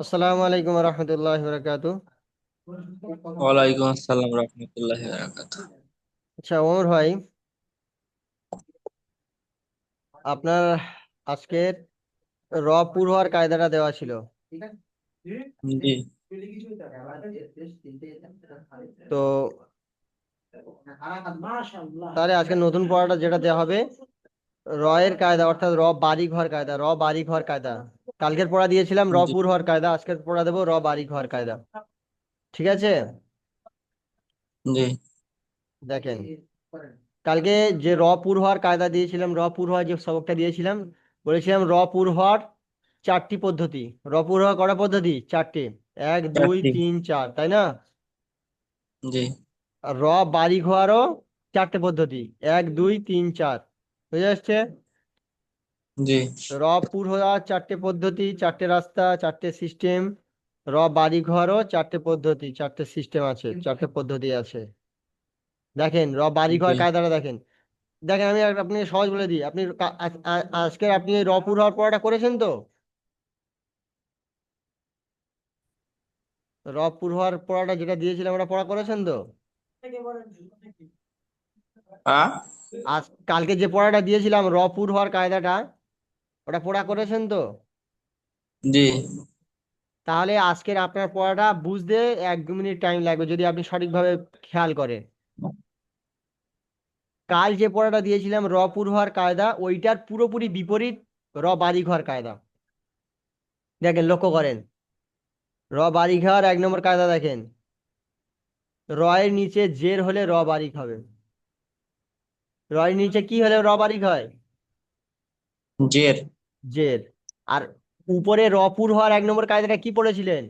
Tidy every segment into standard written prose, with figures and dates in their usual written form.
আসসালামু আলাইকুম রহমতুল্লাহ বরকাতু। ওয়ালাইকুম আসসালাম রহমতুল্লাহি ওয়া বারাকাতুহু। আচ্ছা ওমর ভাই, আপনার আজকের র পুর হওয়ার কায়দাটা দেওয়া ছিল, জি তো তাহলে আজকে নতুন পড়াটা যেটা দেওয়া হবে র এর কায়দা, অর্থাৎ র বাড়ি ঘর কায়দা, র বাড়ি ঘর কায়দা। কালকের পড়া দিয়েছিলাম র জি পুর হওয়ার কায়দা, আজকের পড়া দেবো র বাড়ি ঘর কায়দা। ঠিক আছে, জি দেখেন কালকে যে র পুর হওয়ার কায়দা দিয়েছিলাম, র পুর হওয়ার যে সবকটা দিয়েছিলাম, বলেছিলাম র পুর হওয়ার চারটি পদ্ধতি। র পুর হওয়ার কটা পদ্ধতি? চারটি। এক, দুই, চারটি। তিন, চার, তাই না? জি আর র বাড়ি ঘোরারও চারটে পদ্ধতি। এক, দুই, তিন, চার। বুঝে আসছে? জি র পুর হওয়ার চারটে পদ্ধতি, চারটে রাস্তা, চারটে সিস্টেম। র বাড়ি ঘরও চারটে পদ্ধতি, চারটে সিস্টেম আছে, চারটে পদ্ধতি আছে। দেখেন র বাড়ি ঘর জি কায়দাটা দেখেন। দেখেন আমি আপনি সহজ বলে দিই, আপনি আজকে আপনি এই র পুর হওয়ার পড়াটা করেছেন তো? র পুর হওয়ার পড়াটা যেটা দিয়েছিলাম ওটা পড়া করেছেন তো? আ আজ কালকে যে পড়াটা দিয়েছিলাম র পুর হওয়ার কায়দাটা, ওটা পড়া করেছেন তো? জি তাহলে আজকের আপনার পড়াটা বুঝতে 1-2 মিনিট টাইম লাগবে যদি আপনি সঠিকভাবে খেয়াল করেন। কাল যে পড়াটা দিয়েছিলাম র পুর হওয়ার কায়দা, ওইটার পুরোপুরি বিপরীত র বাড়িঘর কায়দা। দেখেন লক্ষ্য করেন, র বাড়িঘর 1 নম্বর কায়দা দেখেন, র এর নিচে জের হলে র বাড়িক হবে। র এর নিচে কি হলে র বাড়িক হয়? জের। জের। আর উপরে র পুর হওয়ার 1 নম্বর কায়দাটা কি পড়েছিলেন?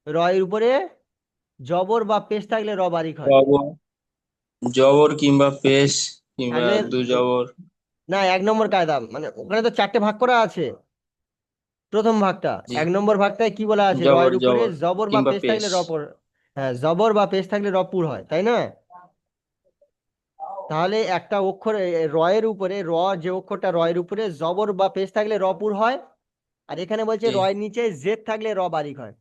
র এর উপরে জবর বা পেশ থাকলে র বারিক হয়। জবর জবর কিংবা পেশ কিংবা থাকলে দু জবর। না, 1 নম্বর কায়দা মানে ওখানে তো চারটে ভাগ করা আছে। প্রথম ভাগটা, জি 1 নম্বর ভাগটায় কি বলা আছে? র জবর এর উপরে জবর জবর বা কিংবা পেশ পেশ। থাকলে র পর। হ্যাঁ, জবর বা পেশ থাকলে র পুর হয়, তাই না? তাহলে একটা অক্ষর র এর উপরে, যে অক্ষরটা র এর উপরে জবর বা পেশ থাকলে র পুর হয়। আর এখানে বলছে জি র এর নিচে জেদ থাকলে র বারিক হয়।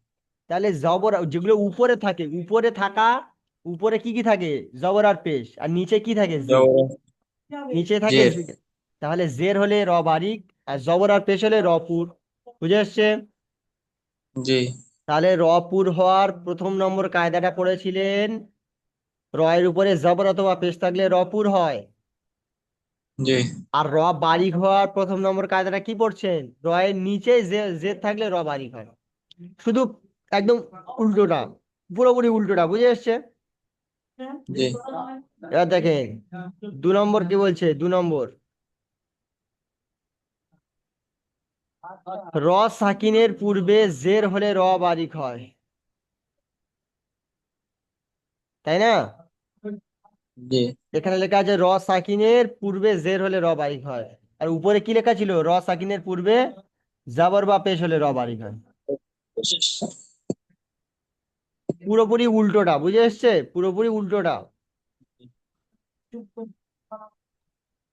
তাহলে জবর যেগুলো উপরে থাকে, উপরে থাকা, উপরে কি কি থাকে? জবর আর পেশ। আর নিচে কি থাকে? জের। জবর নিচে থাকে জের। তাহলে জের হলে র বারিক, আর জবর আর পেশ হলে রপুর। বুঝে আসছে? জি তাহলে রপুর হওয়ার প্রথম নম্বর কায়দাটা পড়েছিলেন, র এর উপরে জবর অথবা পেশ থাকলে রপুর হয়। জি আর র বারিক হওয়ার প্রথম নম্বর কায়দাটা কি পড়ছেন? র এর নিচে জের থাকলে র বারিক হয়। শুধু একদম উল্টোটা, পুরোপুরি উল্টোটা। বুঝে আসছে? জি এবার দেখেন 2 নম্বর কি বলছে। 2 নম্বর, র সাকিনের পূর্বে জের হলে র বারিক হয়, তাই না? জি এখানে লেখা আছে র সাকিনের পূর্বে জের হলে র বারিক হয়। আর উপরে কি লেখা ছিল? র সাকিনের পূর্বে জাবর বা পেশ হলে র বারিক হয়। পুরোপুরি উল্টোটা। বুঝে এসছে? পুরোপুরি উল্টোটা।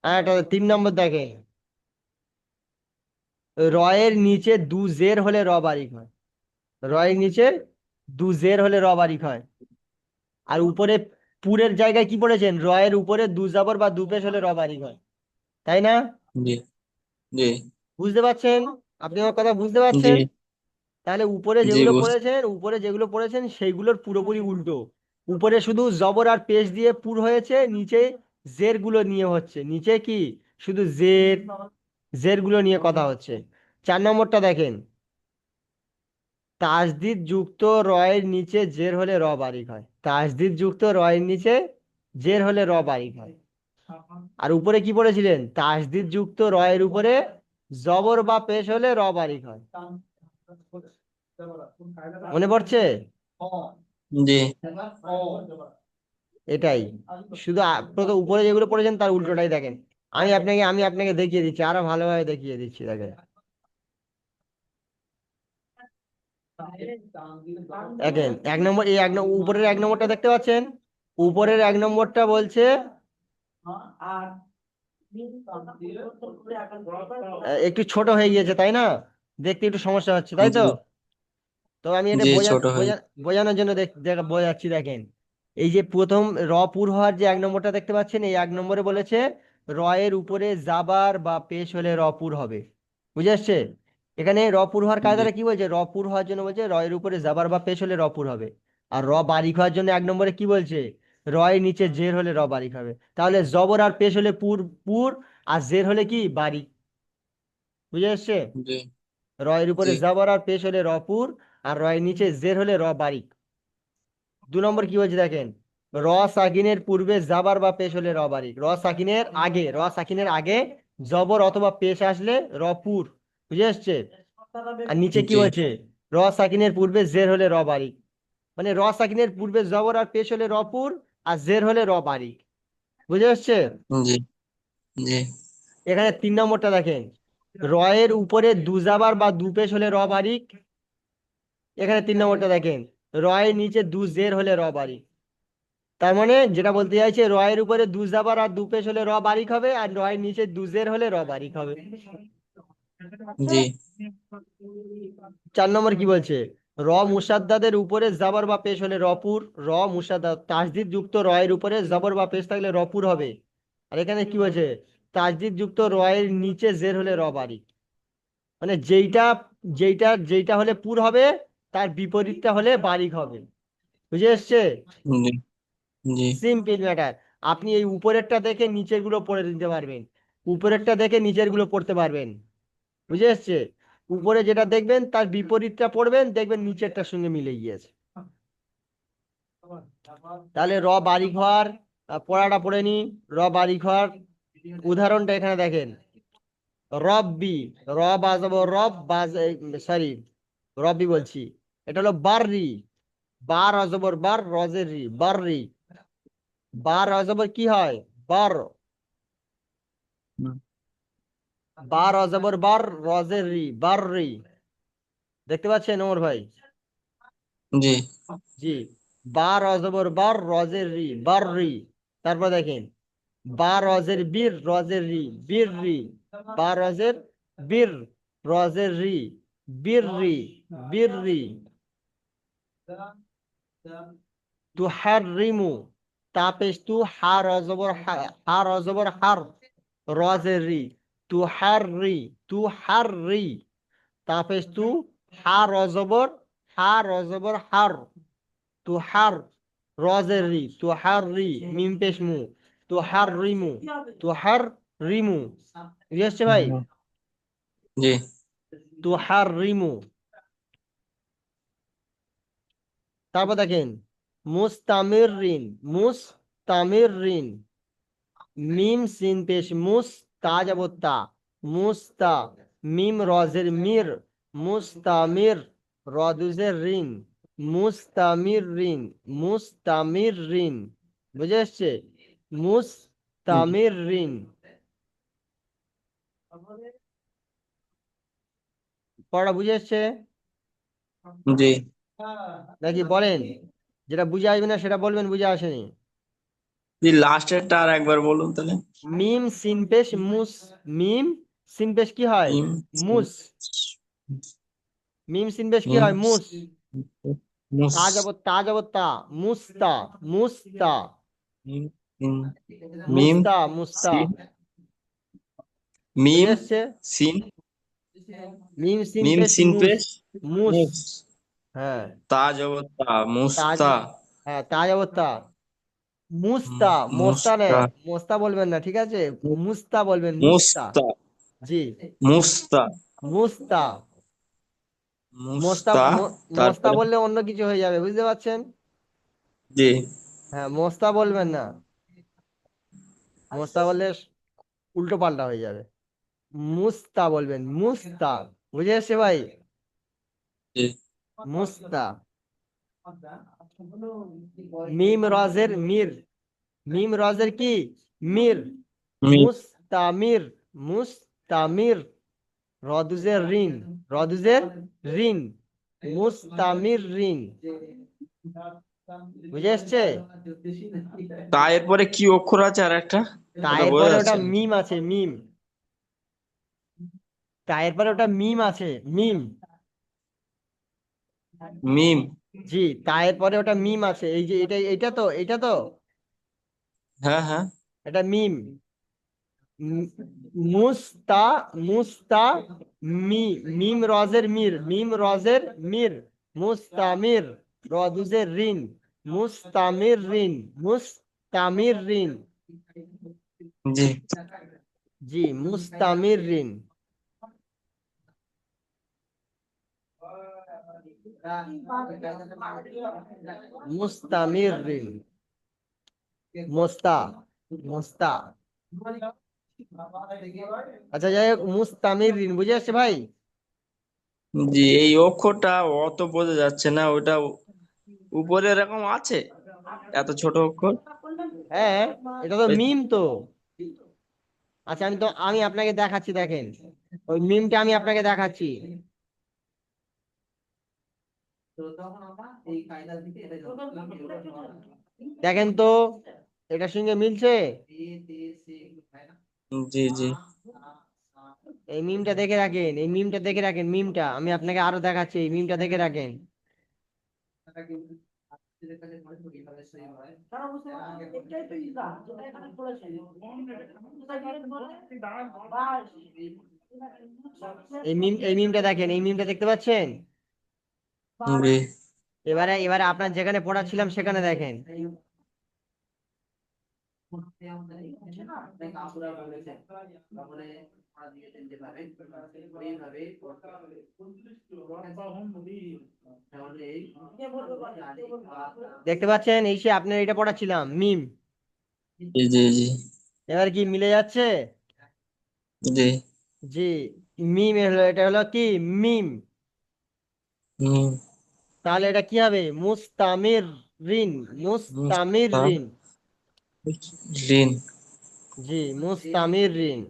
আর একটা 3 নম্বর দেখেন, র এর নিচে দু জের হলে র বারিক হয়। র এর নিচে দু জের হলে র বারিক হয়। আর উপরে পুরের জায়গায় কি পড়েছেন? র এর উপরে দু জাবর বা দু পেশ হলে র বারিক হয়, তাই না? জি জি বুঝতে পারছেন? আপনি আমার কথা বুঝতে জি পারছেন? তাহলে উপরে জি যেগুলো বুঝ পড়েছেন, উপরে যেগুলো পড়েছেন সেইগুলোর পুরোপুরি উল্টো। উপরে শুধু জবর আর পেশ দিয়ে পুর হয়েছে, নিচে জের গুলো নিয়ে হচ্ছে। নিচে কি শুধু জের গুলো নিয়ে কথা হচ্ছে। 4 নম্বরটা দেখেন, তাসদিদ যুক্ত রয়ের নিচে জের হলে র বারিক হয়। তাসদিদ যুক্ত রয়ের নিচে জের হলে র বারিক হয়। আর উপরে কি পড়েছিলেন? তাসদিদ যুক্ত রয়ের উপরে জবর বা পেশ হলে র বারিক হয়। মনে পড়ছে? জি এটাই। শুধু প্রথম উপরে যেগুলো পড়েছেন তার উল্টোটাই দেখেন। আমি আপনাকে দেখিয়ে দিচ্ছি, আরো ভালোভাবে দেখিয়ে দিচ্ছি, দেখেন। দেখেন 1 নম্বর, এই উপরের 1 নম্বরটা দেখতে পাচ্ছেন? উপরের 1 নম্বরটা বলছে একটু ছোট হয়ে গিয়েছে তাই না, দেখতে একটু সমস্যা হচ্ছে তাই তো। জি তো আমি এটা জি ছোট হয়ে। বোঝানোর জন্য বোঝাচ্ছি দেখেন। এই যে প্রথম র পুর হওয়ার যে এক নম্বরটা দেখতে পাচ্ছেন, এই এক নম্বরে বলেছে র এর উপরে জাবার বা পেশ হলে র পুর হবে। বুঝে আসছে? এখানে র পুর হওয়ার জি কায়দাটা কি বলছে, র পুর হওয়ার জন্য বলছে র এর উপরে জাবার বা পেশ হলে র পুর হবে। আর র বারিক হওয়ার জন্য এক নম্বরে কি বলছে, র এর নিচে জের হলে র বারিক হবে। তাহলে জবর আর পেশ হলে পুর পুর, আর জের হলে কি বারিক। বুঝে আসছে? জি র এর উপরে জি জাবার আর পেশ হলে রপুর, আর র এর নিচে জের হলে র বারিক। দু নম্বর কি বলছে দেখেন, র সাকিনের পূর্বে জাবার বা পেশ হলে র বারিক, র সাকিনের আগে জবর অথবা পেশ আসলে রপুর। বুঝে আসছে? আর নিচে কি জি বলছে, র সাকিনের পূর্বে জের হলে র বারিক। মানে র সাকিনের পূর্বে জবর আর পেশ হলে রপুর, আর জের হলে র বারিক। বুঝে আসছে? জি জি এখানে তিন নম্বরটা দেখেন, র এর উপরে দু জাবার বা দু পেশ হলে র বারিক। এখানে তিন নম্বরটা দেখেন, র এর নিচে দু জের হলে র বারিক। তার মানে যেটা বলতে চাইছে, র এর উপরে দু জাবার আর দু পেশ হলে র বারিক হবে, আর র এর নিচে দু জের হলে র বারিক হবে। জি চার নম্বর কি বলছে, র মুসাদ্দাদের উপরে জাবর বা পেশ হলে রপুর। র মুসাদ্দাদ তাসদিদ যুক্ত র এর উপরে জবর বা পেশ থাকলে রপুর হবে। আর এখানে কি বলছে, তাসদিদ যুক্ত র এর নিচে জের হলে র বারিক। মানে যেইটা যেইটা যেইটা হলে পুর হবে, তার বিপরীতটা হলে বারিক হবে। বুঝে এসছে? জি জি সিম্পল ম্যাটার। আপনি এই উপরেরটা দেখে নিচের গুলো পড়ে দিতে পারবেন, উপরেরটা দেখে নিচের গুলো পড়তে পারবেন। বুঝে এসছে? উপরে যেটা দেখবেন তার বিপরীতটা পড়বেন, দেখবেন নিচেরটার সঙ্গে মিলে গিয়েছে। তাহলে র বাড়ি ঘর পড়াটা পড়ে নি। র বাড়ি ঘর উদাহরণটা এখানে দেখেন, রব্বি, র বাজাবো রব বাজ, সরি রব্বি বলছি, এটা হলো বাররি। বার অজবর বার, রজের রি, বাররি। বার অজবর কি হয়, বার। হুম, বার অজবর বার, রজের রি, বাররি। দেখতে পাচ্ছেন ওমর ভাই? জি জি। বার অজবর বার, রজের রি, বাররি। তারপর দেখেন, বার রজের বীর, রজের রি, বীর রি। বার রজের বীর, রজের রি, বীর রি, বীর রি। তুহাররিমু, তাপেশ তু, হার অজবর হার অজবর হার, রজের রি। তুহাররি, তুহাররি। তাপেশ তু, হার অজবর হার অজবর হার, তুহার। রজের রি, তুহার রি, মিম পেশ মু, তুহার রিমু, তুহার রিমু। বুঝে ভাই? জি তুহার রিমু। তারপর দেখেন, মুস্তামির রিন, মুস্তামির রিন। মিম সিন পেশ মুস, তা যাব তা, মুস্তা। মিম রজের মির, মুস্তামির। রদুজের রিন, মুস্তামির রিন, মুস্তামির রিন। বুঝে এসছে? মুস্তামির রিন। পড়া বুঝে এসছে জি নাকি বলেন? যেটা বুঝে আসবে না সেটা বলবেন বুঝে আসেনি। জি লাস্টেরটা আর একবার বলুন তাহলে। মিম সিন পেশ মুস, মিম সিন পেশ কি হয়, মিম মুস। মিম সিন পেশ কি মিম হয়, মুস। মুস তা যাব তা, মুস্তা, মুস্তা। মিম মিম মিম মুস্তা, মুস্তা। সিন বুঝে মিম এসছে? সিন মিম সিন মিম পেশ সিন মুস, পেশ মুস। মুস হ্যাঁ। তা জবতা তাজ, মুস্তা হ্যাঁ তা যাব তা। মুস্তা, মোস্তা নে, মুস্তা মোস্তা বলবেন না, ঠিক আছে? মুস্তা বলবেন, মুস্তা। মুস্তা জি। মুস্তা মুস্তা। মোস্তা মুস্তা মোস্তা তারপরে বললে অন্য কিছু হয়ে যাবে, বুঝতে পারছেন? জি হ্যাঁ, মোস্তা বলবেন না, মোস্তা বললে উল্টো পাল্টা হয়ে যাবে। মুস্তা বলবেন, মুস্তা। বুঝে এসছে ভাই? জি মুস্তা। মিম রজের মির, মিম রজের কি, মির। মি মুস্তামির, মুস্তামির। রদুজের রিন, রদুজের রিন, মুস্তামির রিন। বুঝে এসছে? তা এরপরে কি অক্ষর আছে আর একটা? ওটা তায়ের বোঝা পরে ওটা যাচ্ছে না। মিম আছে, মিম। তায়ের পরে ওটা মিম আছে, মিম। মিম। জি, তায়ের পরে ওটা মিম আছে, এই যে এটা, এটা তো হ্যাঁ হ্যাঁ। এটা মিম। ম- মুস্তা, মুস্তা, মি, মিম রজের মির, মিম রজের মির, মুস্তামির, রদুজের রিন, মুস্তামির রিন, মুস্তামির রিন। জি জি, মুস্তামির রিন। মুস্তামির রিন, মুস্তা, মুস্তা। আচ্ছা, যাই হোক, মুস্তামির রিন বুঝে আসছে ভাই? জি, এই অক্ষরটা অত বোঝা যাচ্ছে না, ওটা উপরে এরকম আছে, এত ছোট অক্ষর। হ্যাঁ, এটা তো ওই- মিম তো। আচ্ছা, আমি আপনাকে দেখাচ্ছি, দেখেন। ওই মিমটা আমি আপনাকে দেখাচ্ছি। দেখেন তো, এটার সঙ্গে মিলছে? জি জি এই মিমটা দেখে রাখেন, এই মিমটা দেখে রাখেন, মিমটা আমি আপনাকে আরো দেখাচ্ছি, এই মিমটা দেখে রাখেন। এই মিমটা দেখেন, এই মিমটা দেখতে পাচ্ছেন? জি এবারে এবারে আপনার যেখানে পড়াচ্ছিলাম সেখানে দেখেন। দেখতে পাচ্ছেন? এই সে আপনার এটা পড়াচ্ছিলাম, মিম। জি জি জি এবার কি মিলে যাচ্ছে? জি। জি, মিম হলো, এটা হলো কি, মিম। হুম। তাহলে এটা কি হবে? মুস্তামির রিন, মুস্তামির মুস্তা রিন। রিন। জি, মুস্তামির রিন।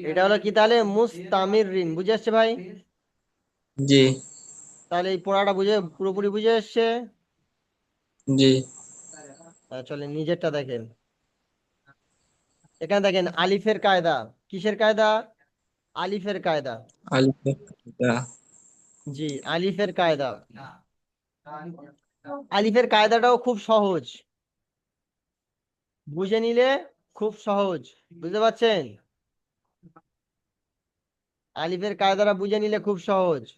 এটা হলো কি তাহলে? মুস্তামির রিন। বুঝে আসছে ভাই? জি তাহলে এই পড়াটা বুঝে, পুরোপুরি বুঝে এসছে? জি। চলে নিজেরটা দেখেন। এখানে দেখেন আলিফের কায়দা। কিসের কায়দা? আলিফের কায়দা। আলিফা। জি, আলিফের কায়দা। আলিফের কায়দাটাও খুব সহজ, বুঝে নিলে খুব সহজ। বুঝতে পারছেন? আলিফের কায়দাটা বুঝে নিলে খুব সহজ।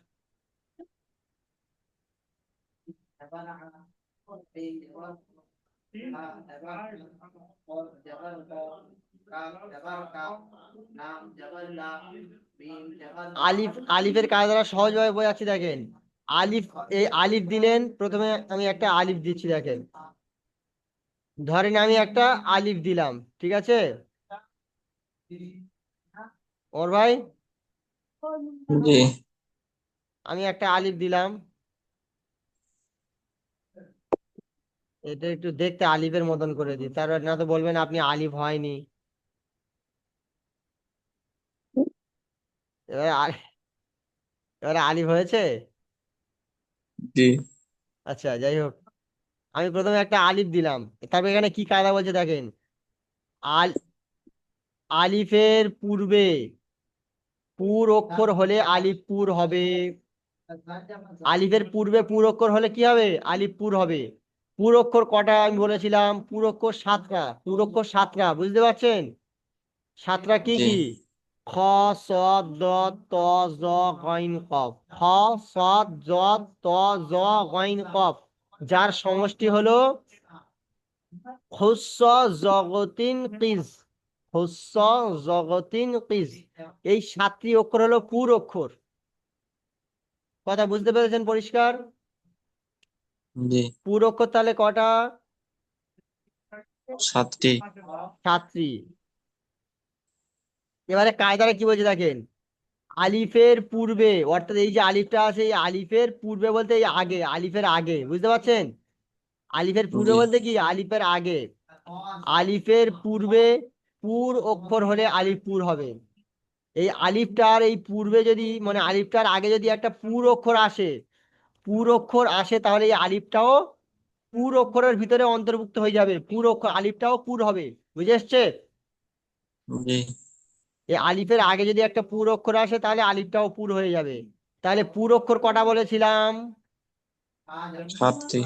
আলিফের কায়দাটা সহজভাবে বোঝাচ্ছি, দেখেন। আলিফ, এই আলিফ দিলেন প্রথমে, আমি একটা আলিফ দিচ্ছি, দেখেন। ধরেন আমি একটা আলিফ দিলাম, ঠিক আছে ওর ভাই? জি আমি একটা আলিফ দিলাম। এটা একটু দেখতে আলিফের মতন করে দিই, তার না তো বলবেন আপনি আলিফ হয়নি। এবারে এবারে আলিফ হয়েছে। জি। আচ্ছা, যাই হোক, আমি প্রথমে একটা আলিফ দিলাম। তারপর এখানে কি কায়দা বলছে দেখেন। আল আলিফের পূর্বে পুর অক্ষর হলে আলিফ পুর হবে। আলিফের পূর্বে পুর অক্ষর হলে কি হবে? আলিফ পুর হবে। পুর অক্ষর কটা আমি বলেছিলাম? পুর অক্ষর সাতটা, পুর অক্ষর সাতটা, বুঝতে পারছেন? সাতটা কি জি কি? খ, সদ, দত, ত, জ, গইন, কফ। খ, সদ, জ, ত, জ, গইন, কফ। যার সমষ্টি হলো হুস্স জগতিন কিজ। হুস্স জগতিন কিজ। এই সাতটি অক্ষর হলো পুর অক্ষর। কথা বুঝতে পেরেছেন পরিষ্কার? জি। পুর অক্ষর তাহলে কটা? সাতটি। সাতটি। এবারে কায়দাটা কি বলছে দেখেন। আলিফের পূর্বে, অর্থাৎ এই যে আলিফটা আছে, এই আলিফের পূর্বে বলতে এই আগে, আলিফের আগে, বুঝতে পারছেন? আলিফের পূর্বে জি বলতে কি? আলিফের আগে। আলিফের পূর্বে পুর অক্ষর হলে আলিফ পুর হবে। এই আলিফটার এই পূর্বে যদি মানে আলিফটার আগে যদি একটা পুর অক্ষর আসে, পুর অক্ষর আসে, তাহলে এই আলিফটাও পুর অক্ষরের ভিতরে অন্তর্ভুক্ত হয়ে যাবে, পুর অক্ষর আলিফটাও পুর হবে। বুঝে এসছে? জি। এই আলিফের আগে যদি একটা পুর অক্ষর আসে তাহলে আলিফটাও পুর হয়ে যাবে। তাহলে পুর অক্ষর কটা বলেছিলাম? সাতটি।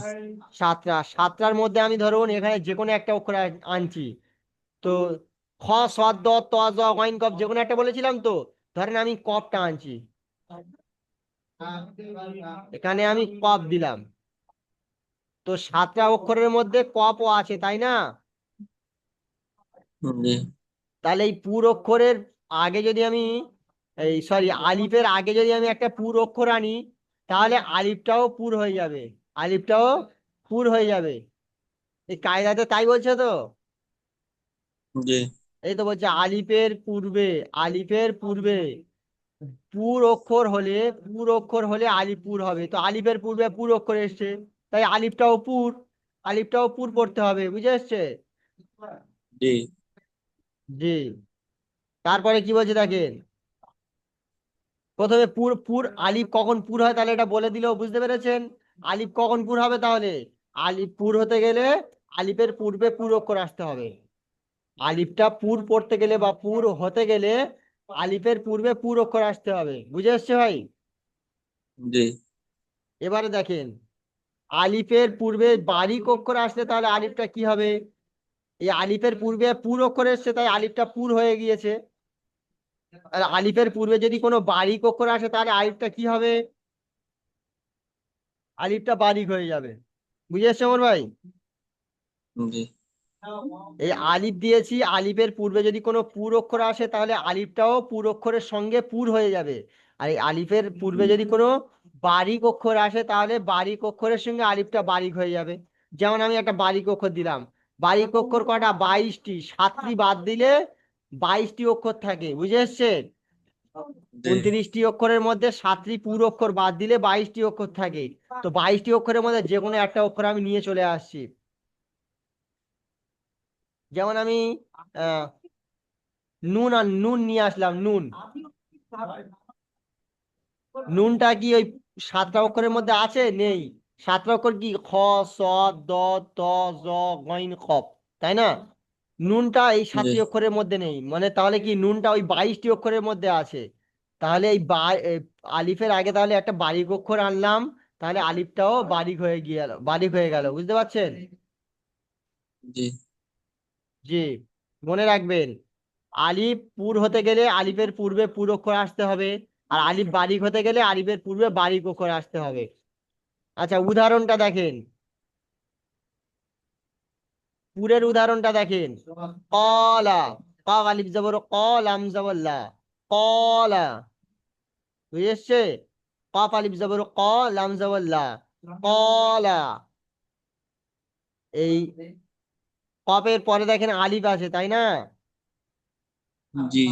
সাতটা। সাতটার মধ্যে আমি ধরুন এখানে যে কোনো একটা অক্ষর আনছি। তো খ, স, দ, ত, জ, গইন, কফ যে কোনো একটা বলেছিলাম তো। ধরেন আমি কফটা আনছি, এখানে আমি কফ দিলাম। তো সাতটা অক্ষরের মধ্যে কফও আছে, তাই না? জি। তাহলে এই পুর অক্ষরের আগে যদি আমি এই সরি আলিফের আগে যদি আমি একটা পুর অক্ষর আনি, তাহলে আলিফটাও পুর হয়ে যাবে, আলিফটাও পুর হয়ে যাবে। এই কায়দাতে তাই বলছে তো? জি। এই তো বলছে আলিফের পূর্বে, আলিফের পূর্বে পুর অক্ষর হলে, পুর অক্ষর হলে আলিপুর হবে। তো আলিফের পূর্বে পুর অক্ষর এসছে, তাই আলিফটাও পুর, আলিফটাও পুর পড়তে হবে। বুঝে এসছে? জি। জি। তারপরে কি বলছে দেখেন, প্রথমে পুর, পুর আলিফ কখন পুর হয় তাহলে এটা বলে দিলেও বুঝতে পেরেছেন। আলিফ কখন পুর হবে তাহলে? আলিফ পুর হতে গেলে আলিফের পূর্বে পুর অক্ষর আসতে হবে। আলিফটা পুর পড়তে গেলে বা পুর হতে গেলে আলিফের পূর্বে পুর অক্ষর আসতে হবে। বুঝে এসছে ভাই? জি। এবারে দেখেন, আলিফের পূর্বে বারিক অক্ষর আসলে তাহলে আলিফটা কি হবে? এই আলিফের পূর্বে পুর অক্ষর এসছে, তাই আলিফটা পুর হয়ে গিয়েছে। আর আলিফের পূর্বে যদি কোনো বারিক অক্ষর আসে তাহলে আলিফটা কি হবে? আলিফটা বারিক হয়ে যাবে। বুঝে এসছে আমার ভাই? জি। এই আলিফ দিয়েছি, আলিফের পূর্বে যদি কোনো পুর অক্ষর আসে তাহলে আলিফটাও পুর অক্ষরের সঙ্গে পুর হয়ে যাবে। আর এই আলিফের পূর্বে যদি কোনো বারিক অক্ষর আসে তাহলে বারিক অক্ষরের সঙ্গে আলিফটা বারিক হয়ে যাবে। যেমন আমি একটা বারিক অক্ষর দিলাম, বারিক অক্ষর কটা? 22টি। 7টি বাদ দিলে 22টি অক্ষর থাকে। বুঝে এসছে? জি। 29টি অক্ষরের মধ্যে 7টি পুর অক্ষর বাদ দিলে 22টি অক্ষর থাকে। তো 22টি অক্ষরের মধ্যে যে কোনো একটা অক্ষর আমি নিয়ে চলে আসছি। যেমন আমি আহ নুন আর নুন নিয়ে আসলাম, নুন। নুনটা কি ওই 7টা অক্ষরের মধ্যে আছে? নেই। 7টা অক্ষর কি? খ, স, দ, ত, জ, গইন, কফ, তাই না? নুনটা এই জি। 7টি অক্ষরের মধ্যে নেই, মানে তাহলে কি নুনটা ওই 22টি অক্ষরের মধ্যে আছে। তাহলে আলিফের আগে তাহলে একটা বারিক অক্ষর আনলাম, তাহলে আলিফটাও বারিক হয়ে গেল, বারিক হয়ে গেল। বুঝতে পারছেন? জি। জি। মনে রাখবেন, আলিফ পুর হতে গেলে আলিফের পূর্বে পুর অক্ষর আসতে হবে, আর আলিফ বারিক হতে গেলে আলিফের পূর্বে বারিক অক্ষর আসতে হবে। আচ্ছা, উদাহরণটা দেখেন, পুরের উদাহরণটা দেখেন। কলা, ক আলিফ জবর ক, লাম জবর লা, কলা। বুঝে এসছে? কফ আলিফ জবর ক, লাম জবর লা, কলা। এই কফের পরে দেখেন আলিফ আছে, তাই না? জি।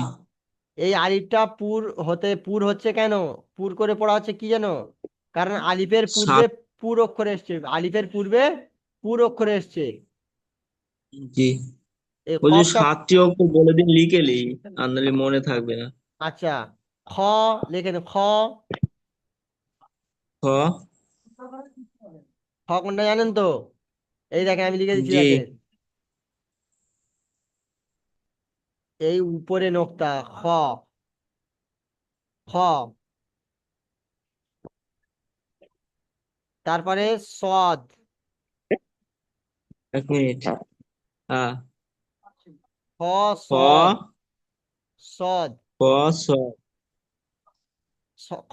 এই আলিফটা পুর হচ্ছে কেন? পুর করে পড়া হচ্ছে কি জানো? কারণ আলিফের পূর্বে সাত। পুর অক্ষর এসছে, আলিফের পূর্বে পুর অক্ষর এসছে। জি। এই ওই যে কফটা, 7টি অক্ষর বলে দিন লিখেলি, আর নাহলে মনে থাকবে না। আচ্ছা, খ লেখেন, খ। খ। খ কোনটা জানেন তো? এই দেখেন আমি লিখে দিচ্ছি, জি। দেখেন এই উপরে নোকতা খ, খ। তারপরে সদ, 1 মিনিট। হ্যাঁ। খ, খ। সদ, সদ, খ। স।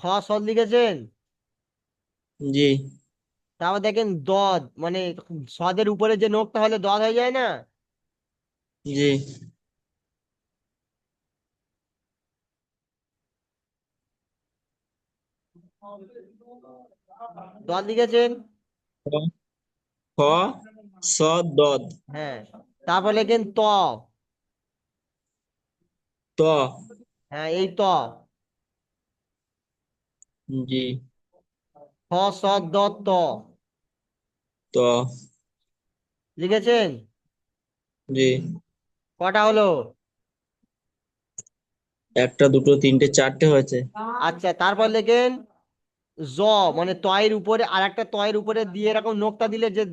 খ সদ লিখেছেন। জি। তারপর দেখেন দদ, মানে সদের উপরে যে নোকটা হলে দদ হয়ে যায় না? জি। দদ লিখেছেন। খ। খ, স, দদ। হ্যাঁ। তারপর লেখেন ত। ত। হ্যাঁ, এই ত। জি। খ, স, দ, ত ত। লিখেছেন। জি। কটা হলো? একটা দুটো তিনটে চারটে হয়েছে। আচ্ছা, তারপর লেখেন জ, মানে তয়ের উপরে আর একটা তয়ের উপরে দিয়ে এরকম নোক্তা দিলে যে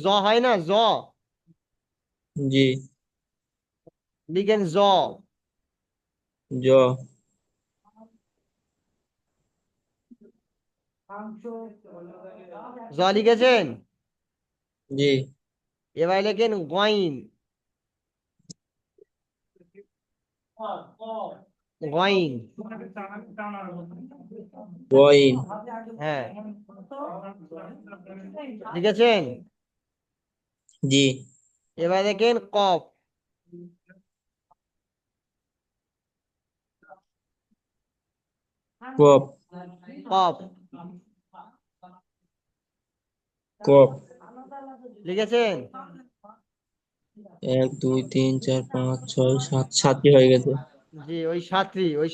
জ হয় না, জ, জি। লিখেন জ। জ। জ লিখেছেন? জি। এবার লেখেন গইন। গইন। ওয়াইন। হ্যাঁ, লিখেছেন? জি। এবার দেখেন কফ। কপ। কফ কপ। লিখেছেন? এক দুই তিন চার পাঁচ ছয় সাত, সাতটি হয়ে গেছে। জি, ওই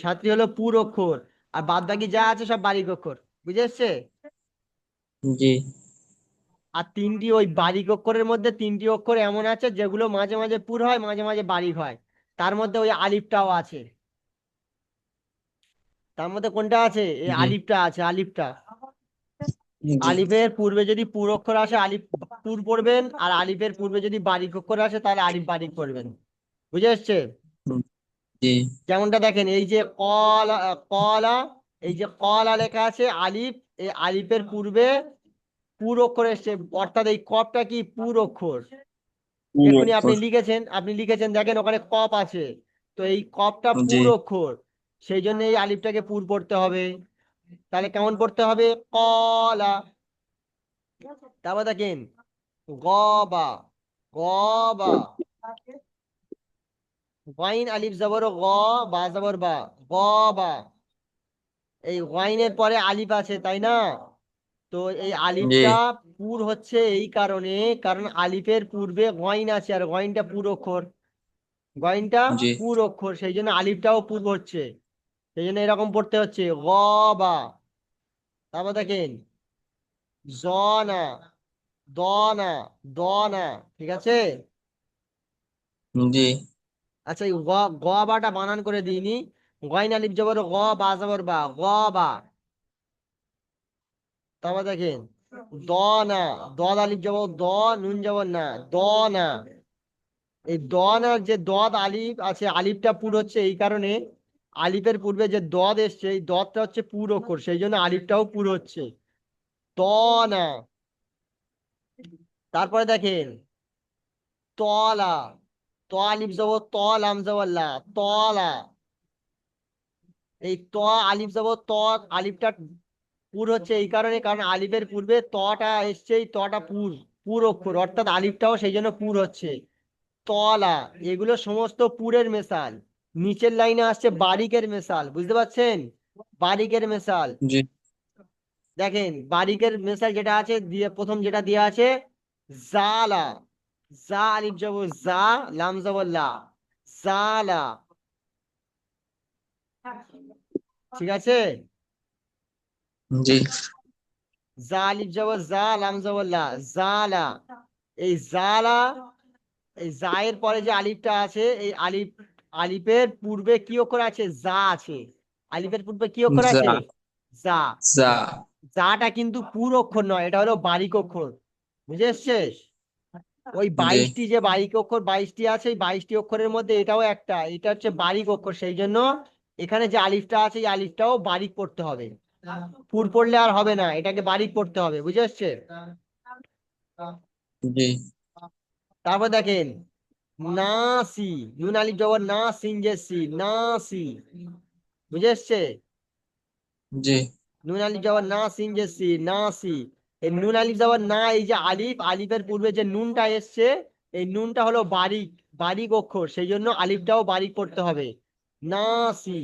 সাতটি হলো পুর অক্ষর, আর বাদ বাকি যা আছে সব বারিক অক্ষর। বুঝে এসছে? জি। আর তিনটি ওই বারিক অক্ষরের মধ্যে তিনটি অক্ষর এমন আছে যেগুলো মাঝে মাঝে পুর হয়, মাঝে মাঝে বারিক হয়। তার মধ্যে ওই আলিফটাও আছে। তার মধ্যে কোনটা আছে? এই জি। আলিফটা আছে, আলিফটা। জি। আলিফের পূর্বে যদি পুর অক্ষর আসে আলিফ পুর পড়বেন, আর আলিফের পূর্বে যদি বারিক অক্ষর আসে তাহলে আলিফ বারিক পড়বেন। বুঝে এসছে? হুম, জি। যেমনটা দেখেন, এই যে কলা, কলা, এই যে কলা লেখা আছে আলিফ, এই আলিফের পূর্বে পুর অক্ষর এসছে, অর্থাৎ এই কপটা কি পুর অক্ষর। পুরো এক্ষুনি আপনি অক্ষর। লিখেছেন, দেখেন ওখানে কপ আছে, তো এই কপটা জি। পুর অক্ষর, সেই জন্য এই আলিফটাকে পুর পড়তে হবে। তাহলে কেমন পড়তে হবে? কলা। তারপর দেখেন গবা, গবা, গইন আলিফ জবর গ, বা জবর বা, গবা। এই গইনের পরে আলিফ আছে, তাই না? তো এই জি। আলিফটা পুর হচ্ছে এই কারণে, কারণ আলিফের পূর্বে গইন আছে, আর গইনটা পুর অক্ষর, গইনটা জি। পুর অক্ষর, সেই জন্য আলিফটাও পুর হচ্ছে। সেই জন্য এরকম পড়তে হচ্ছে গ বা। তারপর দেখেন জনা, দনা, দনা। ঠিক আছে? জি। আচ্ছা, এই গ বাটা বানান করে দিইনি। গইন আলিফ জবর গ, বা জবর বা, গ বা। তারপর দেখেন দনা, দদ আলিফ জবর দ, নুন জবর না, দনা। এই দনার যে দদ আলিফ আছে, আলিফটা পুর হচ্ছে এই কারণে, আলিফের পূর্বে যে দদ এসছে এই দদটা হচ্ছে পুর অক্ষর, সেই জন্য আলিফটাও পুর হচ্ছে। তনা। তারপরে দেখেন তলা, ত আলিফ জবর ত, লাম জবর লা, তলা। এই ত আলিফ জবর ত, আলিফটা পুর হচ্ছে এই কারণে, কারণ আলিফের পূর্বে তটা এসছে, এই তটা পুর, পুর অক্ষর, অর্থাৎ আলিফটাও সেই জন্য পুর হচ্ছে। তলা। এগুলো সমস্ত পুরের মেসাল। নিচের লাইনে আসছে বারিকের মেসাল, বুঝতে পারছেন? বারিকের মেসাল। জি। দেখেন বারিকের মেসাল যেটা আছে দিয়ে, প্রথম যেটা দেওয়া আছে জালা, জা আলিফ জবর জা, লাম জবর লা, জালা। ঠিক আছে? জি। জা আলিফ জবর জা, লাম জবর লা, জালা। এই জালা, এই জায়ের পরে যে আলিফটা আছে, এই আলিফ, আলিফের পূর্বে কি অক্ষর আছে? যা আছে। আলিফের পূর্বে কি অক্ষর যা। আছে? যা। যা। যাটা কিন্তু পুর অক্ষর নয়, এটা হলো বারিক অক্ষর। বুঝে এসছে? ওই জি। 22টি যে বারিক অক্ষর 22টি আছে, এই 22টি অক্ষরের মধ্যে এটাও একটা, এটা হচ্ছে বারিক অক্ষর, সেই জন্য এখানে যে আলিফটা আছে এই আলিফটাও বারিক পড়তে হবে। পুর পড়লে আর হবে না, এটাকে বারিক পড়তে হবে। বুঝে এসছে? জি। তারপর দেখেন নাসি, নুন আলিফ জবর না, সিন যে সি, নাসি। বুঝে এসছে? জি। নুন আলিফ জবর না, সিন যে সি, নাসি। এই নুন আলিফ জবর না, এই যে আলিফ, আলিফের পূর্বে যে নুনটা এসছে, এই নুনটা হলো বারিক, বারিক অক্ষর, সেই জন্য আলিফটাও বারিক পড়তে হবে। নাসি।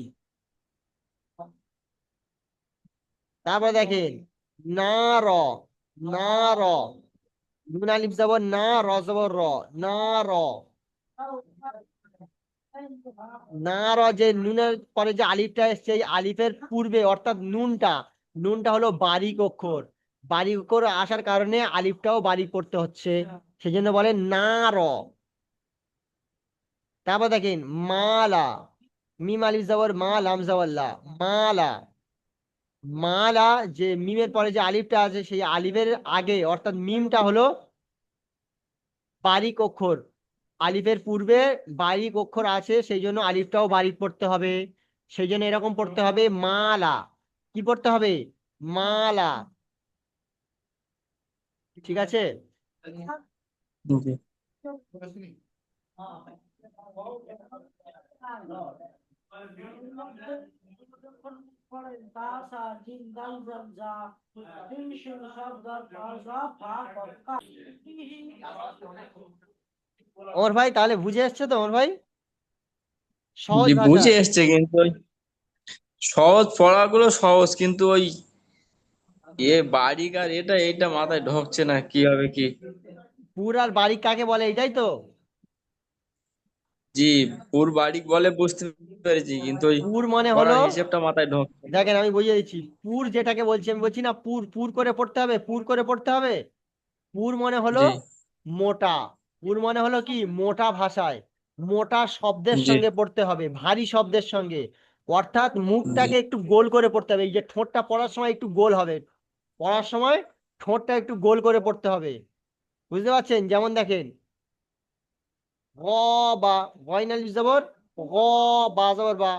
তারপর দেখেন না র, না র, নুন আলিফ জবর না, র জবর র, না র। না র, যে নুনের পরে যে আলিফটা এসছে এই আলিফের পূর্বে, অর্থাৎ নুনটা, নুনটা হলো বারিক অক্ষর, বারিক অক্ষর আসার কারণে আলিফটাও বারিক করতে হচ্ছে, সেজন্য বলে না র। তারপর দেখেন মালা, মিম আলিফ জবর মা লাম জবর লা, মালা। মালা, যে মিমের পরে যে আলিফটা আছে সেই আলিফের আগে অর্থাৎ মিমটা হলো বারিক অক্ষর। আলিফের পূর্বে বারিক অক্ষর আছে, সেই জন্য আলিফটাও বারিক পড়তে হবে। সেই জন্য এরকম পড়তে হবে মালা। কি পড়তে হবে? মালা। ঠিক আছে। জি ওমর ভাই, তাহলে বুঝে এসছে তো ওমর ভাই? সহজ জি, ভাষা। বুঝে এসছে, কিন্তু ওই সহজ পড়াগুলো সহজ, কিন্তু ওই বাড়িঘর এটা এটা মাথায় ঢোকছে না কিভাবে কি। পুর আর বারিক কাকে বলে, এটাই তো? জি, পুর বাড়ি বলে বুঝতে পেরেছি, কিন্তু ওই পুর মানে হলো, পড়ার হিসেবটা মাথায় ঢোকছে না। দেখেন আমি বুঝিয়ে দিচ্ছি। পুর যেটাকে বলছি, আমি বলছি না পুর পুর করে পড়তে হবে, পুর করে পড়তে হবে। পুর মানে হলো জি মোটা। পুর মানে হলো কি, মোটা ভাষায় মোটা শব্দের জি সঙ্গে পড়তে হবে, ভারী শব্দের সঙ্গে। অর্থাৎ জি মুখটাকে একটু গোল করে পড়তে হবে, এই যে ঠোঁটটা পড়ার সময় একটু গোল হবে, পড়ার সময় ঠোঁটটা একটু গোল করে পড়তে হবে। বুঝতে পারছেন? যেমন দেখেন, গ বা, গয়নাল জবর গ, বা জবর বা,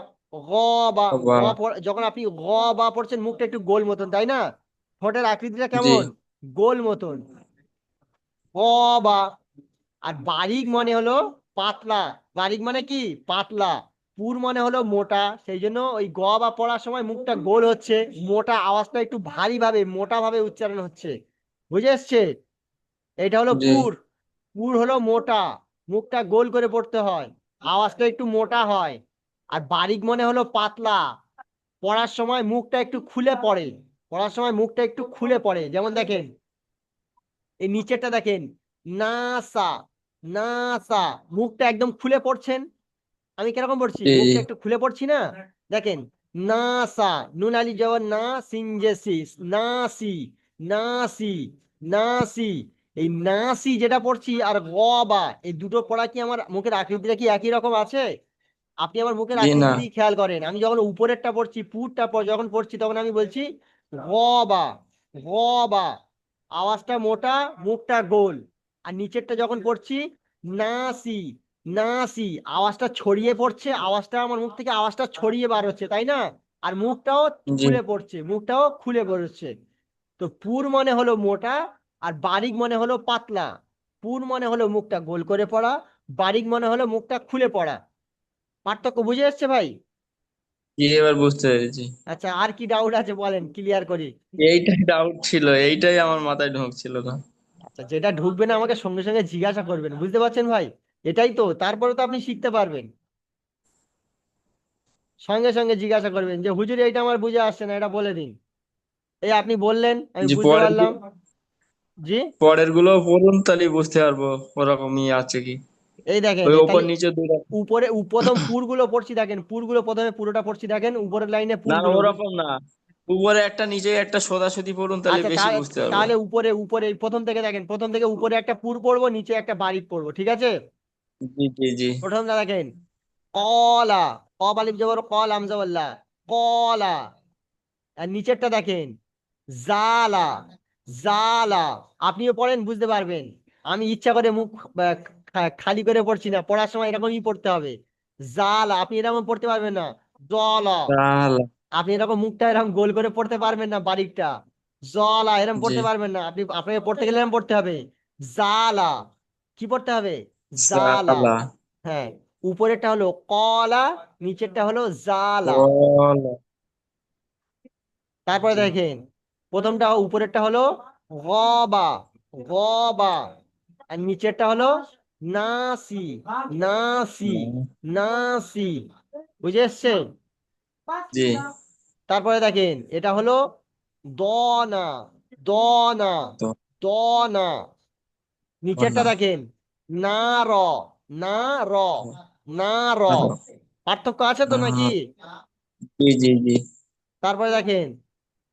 গ বা। বাবা। যখন আপনি গ বা পড়ছেন মুখটা একটু গোল মতন, তাই না? ঠোঁটের আকৃতিটা জি কেমন? গোল মতন। গ বা। আর বারিক মানে হলো পাতলা। বারিক মানে কি? পাতলা। পুর মানে হলো মোটা, সেই জন্য ওই গ বা পড়ার সময় মুখটা গোল হচ্ছে, মোটা, আওয়াজটা একটু ভারী ভাবে মোটা ভাবে উচ্চারণ হচ্ছে। বুঝে এসছে? এটা হলো জি পুর। পুর হলো মোটা, মুখটা গোল করে পড়তে হয়, আওয়াজটা একটু মোটা হয়। আর বারিক মনে হলো পাতলা, পড়ার সময় মুখটা একটু খুলে পড়ে। পড়ার সময় মুখটা একটু খুলে পড়ে। যেমন দেখেন, এই নিচেরটা দেখেন, নাসা। নাসা, মুখটা একদম খুলে পড়ছেন। আমি কিরকম পড়ছি, জি জি মুখটা একটু খুলে পড়ছি না? দেখেন, নাসা, নুন আলি জবর না, সিনজেসিস, নাসি। নাসি। নাসি। এই নাসি যেটা পড়ছি আর গবা, এই দুটো পড়া কি আমার মুখের আকৃতিটা কি একই রকম আছে? আপনি আমার মুখের জি না। আকৃতি দিয়ে খেয়াল করেন, আমি যখন উপরেরটা পড়ছি, যখন পড়ছি তখন আমি বলছি গবা। গবা, আওয়াজটা মোটা, মুখটা গোল। আর নিচেরটা যখন পড়ছি, নাসি। নাসি, আওয়াজটা ছড়িয়ে পড়ছে, আওয়াজটা আমার মুখ থেকে আওয়াজটা ছড়িয়ে বার হচ্ছে, তাই না? আর মুখটাও জি খুলে পড়ছে, মুখটাও খুলে পড়ছে। তো পুর মানে হলো মোটা, আর বারিক মানে হলো পাতলা। পুর মানে হলো মুখটা গোল করে পড়া, বারিক মানে হলো মুখটা খুলে পড়া। পার্থক্য বুঝে যাচ্ছে ভাই? জি, এবার বুঝতে পেরেছি। আচ্ছা, আর কি ডাউট আছে বলেন, ক্লিয়ার করি। এইটাই ডাউট ছিল, এইটাই আমার মাথায় ঢোকছিল না। আচ্ছা, যেটা ঢুকবে না আমাকে সঙ্গে সঙ্গে জিজ্ঞাসা করবেন, বুঝতে পারছেন ভাই? এটাই তো, তারপরে তো আপনি শিখতে পারবেন। সঙ্গে সঙ্গে জিজ্ঞাসা করবেন যে হুজুর এইটা আমার বুঝে আসছে না, এটা বলে দিন। এই আপনি বললেন, আমি যে বুঝতে পারলাম। জি। পরের গুলো পড়ুন, তাহলে বুঝতে পারবো ওরকমই আছে কি। এই দেখেন, ওই ওপর তাহলে নিচে দুই রকম। উপরে প্রথম পুরগুলো পড়ছি দেখেন, পুরগুলো প্রথমে পুরোটা পড়ছি দেখেন, উপরের লাইনে না না, পুরগুলো ওরকম না। উপরে একটা নিচে একটা সোজাসুজি পড়ুন, তাহলে আচ্ছা, বেশি তাহলে বুঝতে পারবো। তাহলে উপরে উপরে প্রথম থেকে দেখেন, প্রথম থেকে উপরে একটা পুর পড়বো, নিচে একটা বারিক পড়বো, ঠিক আছে? জি জি জি প্রথমটা দেখেন, কলা। কব আলিফ জবর কল আমজাওয়াল্লাহ, কলা। আর নিচেরটা দেখেন, জালা। জালা। আপনিও পড়েন, বুঝতে পারবেন। আমি ইচ্ছা করে মুখ খালি করে পড়ছি না, পড়ার সময় এরকমই পড়তে হবে। জালা, আপনি এরকম পড়তে পারবেন না। জলা, তাহলে আপনি এরকম মুখটা এরকম গোল করে পড়তে পারবেন না, বারিকটা। জলা এরকম জি। পড়তে পারবেন না, আপনাকে পড়তে গেলে এরকম পড়তে হবে। জালা। কি পড়তে হবে? জালা। সালা। হ্যাঁ। উপরেরটা হলো কলা, নিচেরটা হলো জালা। কলা। তারপরে জি দেখেন, প্রথমটা উপরেরটা হলো গবা। গবা। আর নিচেরটা হলো নাসি। নাসি। নাসি। বুঝে এসছে? জি। তারপরে দেখেন, এটা হলো দনা। দনা। তো দনা। নিচেরটা না দেখেন, না র। না র। না র। আরো পার্থক্য আছে তো না। নাকি? জি জি জি। তারপরে দেখেন,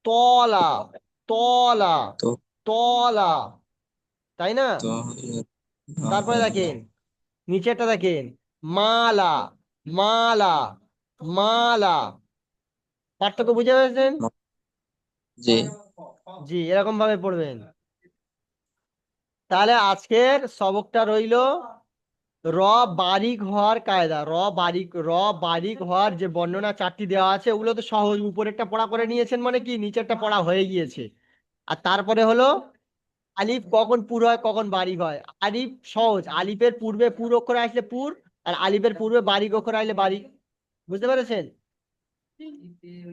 তলা। তলা। তো তলা। তাই না? তো তারপরে দেখেন, নিচেরটা দেখেন, মালা। মালা। মালা। পার্থক্য বুঝে পেরেছেন? জি জি, এরকম ভাবে পড়বেন। তাহলে আজকের সবকটা রইলো র বারিক হওয়ার কায়দা। র বারিক হওয়ার যে বর্ণনা চারটি দেওয়া আছে ওগুলো তো সহজ, উপরেরটা পড়া করে নিয়েছেন মানে কি নিচেরটা পড়া হয়ে গিয়েছে। আর তারপরে হলো আলিফ কখন পুর হয় কখন বারিক হয়। আলিফ সহজ, আলিফের পূর্বে পুর অক্ষর আসলে পুর, আর আলিফের পূর্বে বারিক অক্ষর আসলে বারিক। বুঝতে পেরেছেন?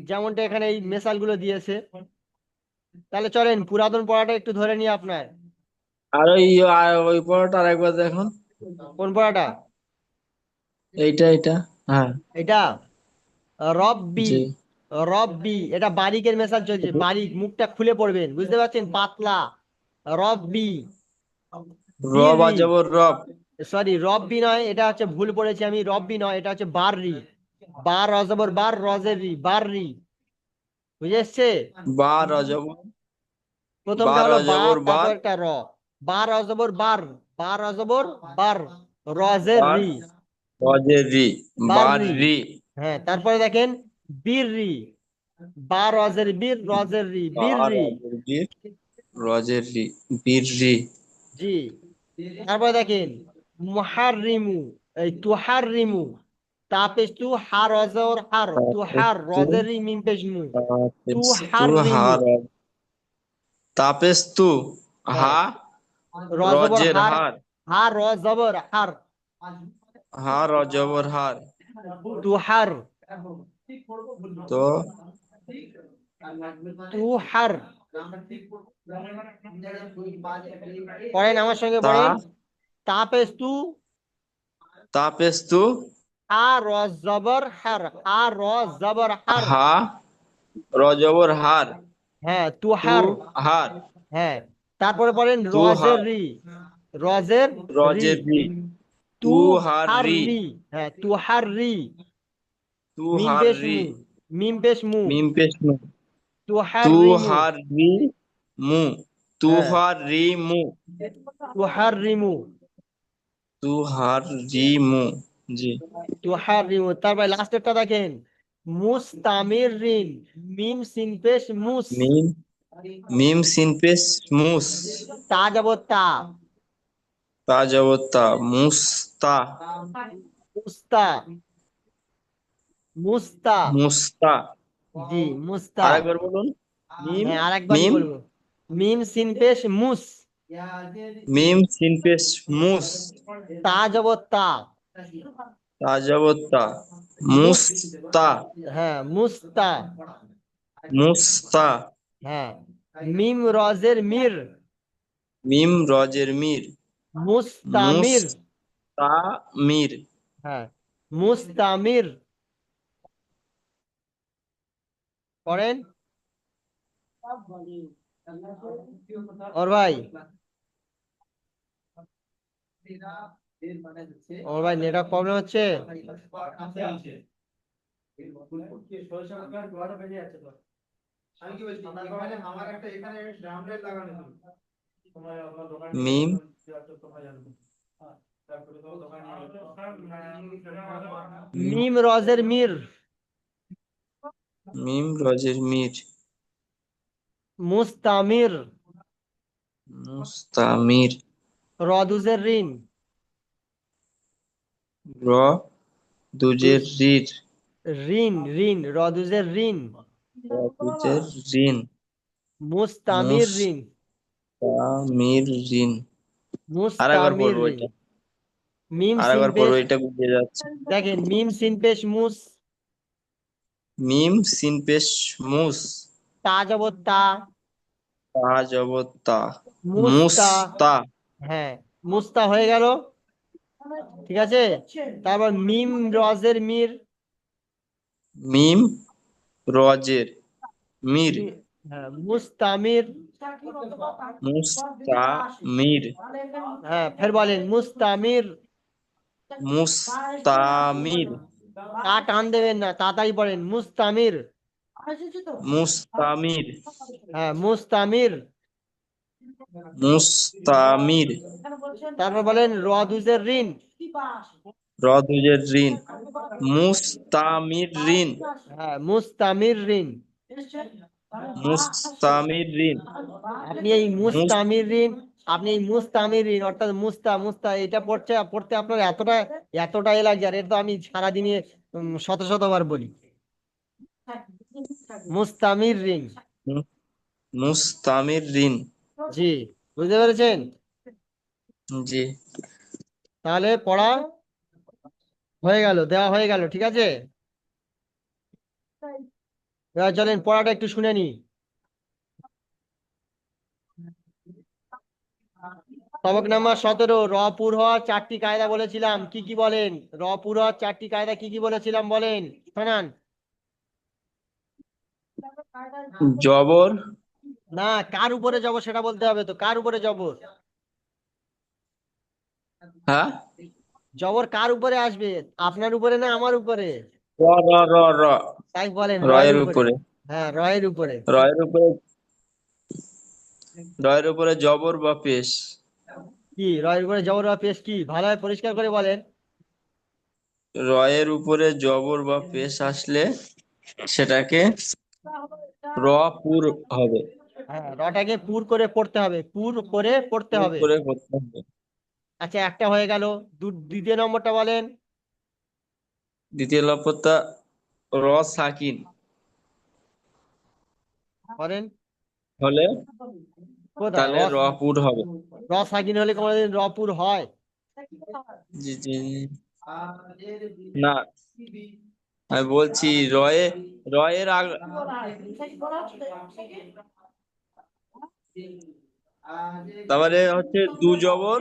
যেমনটা এখানে এই মেসাল গুলো দিয়েছে। তাহলে চলেন পুরাতন পড়াটা একটু ধরে নিই আপনার। আর ওই পড়াটা আরেকবার দেখুন। কোন পড়াটা? এইটা হ্যাঁ। এটা রব্বি। জি রব্বি, এটা বারিকের মেসাজ চলছে, বারিক, মুখটা খুলে পড়বেন, বুঝতে পারছেন? পাতলা। রব্বি। রব আর বিররি, জবর রব। সরি রব্বি নয়, এটা হচ্ছে ভুল পড়েছি আমি, রব্বি নয়, এটা হচ্ছে বাররি। বার রজবর বার, রজের রি, বাররি। বুঝে এসছে? বা রজবর প্রথমটা বার হলো বা, অজবর তারপর বার। একটা র। বার অজবর বার, বার অজবর বার, রজের বার রি, রজের রি। বার বাররি। রি। হ্যাঁ, তারপরে দেখেন বীররি। বা রজের বীর, রজের রি, বার বীররি। রজের বীর রজের রি। বীর রি। জি। তারপরে দেখেন মুহাররিমু, এই তুহাররিমু। তাপেস তু হার অজর হার, তুহার তাপস্তু রজের রি মিম পেশ মু। তাপস্তু তুহাররিমু। হার। তাপস্তু হ্যাঁ, হা রজবর রজের হার, হার। হার রজবর হার। হা রজবর হার। তুহার, তো তুহার। পড়েন আমার সঙ্গে তা পড়েন। তাপেস তু তাপস্তু হার রজবর হার, হার রজবর হার। হা রজবর হার। হ্যাঁ, তু তুহার। হার। হ্যাঁ, তারপরে বলেন তু রজের হার রি, রজের রি, রজের রি। তু তু হার হার রি। রি। হ্যাঁ, তু হার রি, তু মিম হার পেশ রি। মু, মিম পেশ মু। মিম পেশ মু। তু হার তু রি মু। হার রি মু। তু হ্যাঁ, হার রি মু। তু হার রি মু, তু হার রি মু। জি তু হার রি মু। তারপরে লাস্টেরটা দেখেন মুস্তামির রিন, মিম সিন পেশ মুস। মিম মিম সিন পেশ মুস। তা যাব তা, তা জবত্তা মুস্তা। মুস্তা, মুস্তা। মুস্তা। জি, মুস্তা। আরেকবার বলুন। মিম হ্যাঁ, আরেকবারই মিম বলবো। মিম সিন পেশ মুস। মিম সিন পেশ মুস। তা যাব তা, তা জবত্তা মুস। মুস্তা। হ্যাঁ, মুস্তা। মুস্তা। হ্যাঁ, মিম রজের মির, মিম রজের মির। মুস্তামির। মুস্তামির। হ্যাঁ, মুস্তামির। করেন ওর ভাই, ওর ভাই নেটওয়ার্ক প্রবলেম হচ্ছে। মিম মিম মিম রজের মির, মিম রজের মির। মুস্তামির। মুস্তামির। রদুজের রিন, র দুজের দুজ, রির। রিন রিন, রদুজের রিন। র দুজের রিন। মুস্তামির রিন, মুস্তামির রিন। আরেকবার মুস্তামির পড়বো রিন। এটা। মিম সিন আরেকবার পেশ, পড়বো, এটা বুঝে যাচ্ছে। দেখেন মিম সিন পেশ মুস। মিম সিন পেশ মুস। তা যাব তা, তা জবত্তা মুস্তা। মুস্তা। হ্যাঁ, মুস্তা হয়ে গেল। ঠিক আছে। তারপর মিম রজের মির, মিম রজের মির। হ্যাঁ, মুস্তামির। মুস্তামির। হ্যাঁ, ফের বলেন মুস্তামির। মুস্তামির। তা টান দেবেন না, তাড়াতাড়ি বলেন মুস্তামির। মুস্তামির। হ্যাঁ, মুস্তামির। মুস্তামির। তারপর বলেন রদুজের রিন, র দুজের ঋণ, মুস্তামির ঋণ, হ্যাঁ, মুস্তামির ঋণ। মুস্তামির ঋণ, আপনি এই মুস মুস্তামির ঋণ, আপনি এই মুস্তামির ঋণ অর্থাৎ মুস্তা মুস্তা এটা পড়তে পড়তে আপনার এতটা এতটা এ লাগছে, আর এটা তো আমি সারাদিনে শত শতবার বলি। মুস্তামির ঋণ। মুস্তামির ঋণ। জি, বুঝতে পেরেছেন? জি। তাহলে পড়া হয়ে গেল, দেওয়া হয়ে গেল, ঠিক আছে। এবার চলেন পড়াটা একটু শুনে নি। সবক নাম্বার 17, র পুর হওয়ার 4টি কায়দা বলেছিলাম, কি কি বলেন? র পুর হওয়ার 4টি কায়দা কি কি বলেছিলাম বলেন, শোনান। জবর। না, কার উপরে যাব সেটা বলতে হবে তো, কার উপরে যাব? হ্যাঁ, জবর কার উপরে আসবে? আপনার উপরে না আমার উপরে? র র র র, তাই বলেন, রয়ের রয়ের উপরে। উপরে। হ্যাঁ, রয়ের উপরে। রয়ের উপরে, রয়ের উপরে জবর বা পেশ। কি রয়ের উপরে জবর বা পেশ কি, ভালোভাবে পরিষ্কার করে বলেন। রয়ের উপরে জবর বা পেশ আসলে সেটাকে র পুর হবে। হ্যাঁ, রটাকে পুর করে পড়তে হবে, পুর করে পড়তে পুর হবে। করে করতে হবে। আচ্ছা, একটা হয়ে গেল। দ্বিতীয় নম্বরটা বলেন। দ্বিতীয় লফতা র সাকিন বলেন হলে কোথায় তাহলে র পুর হবে। সাকিন হলে কোনোদিন রপুর হয়? জি জি জি। না, আমি বলছি রয়ের আগ, তারপরে হচ্ছে দু জবর,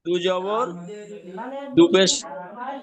দু জবর, দু পেশ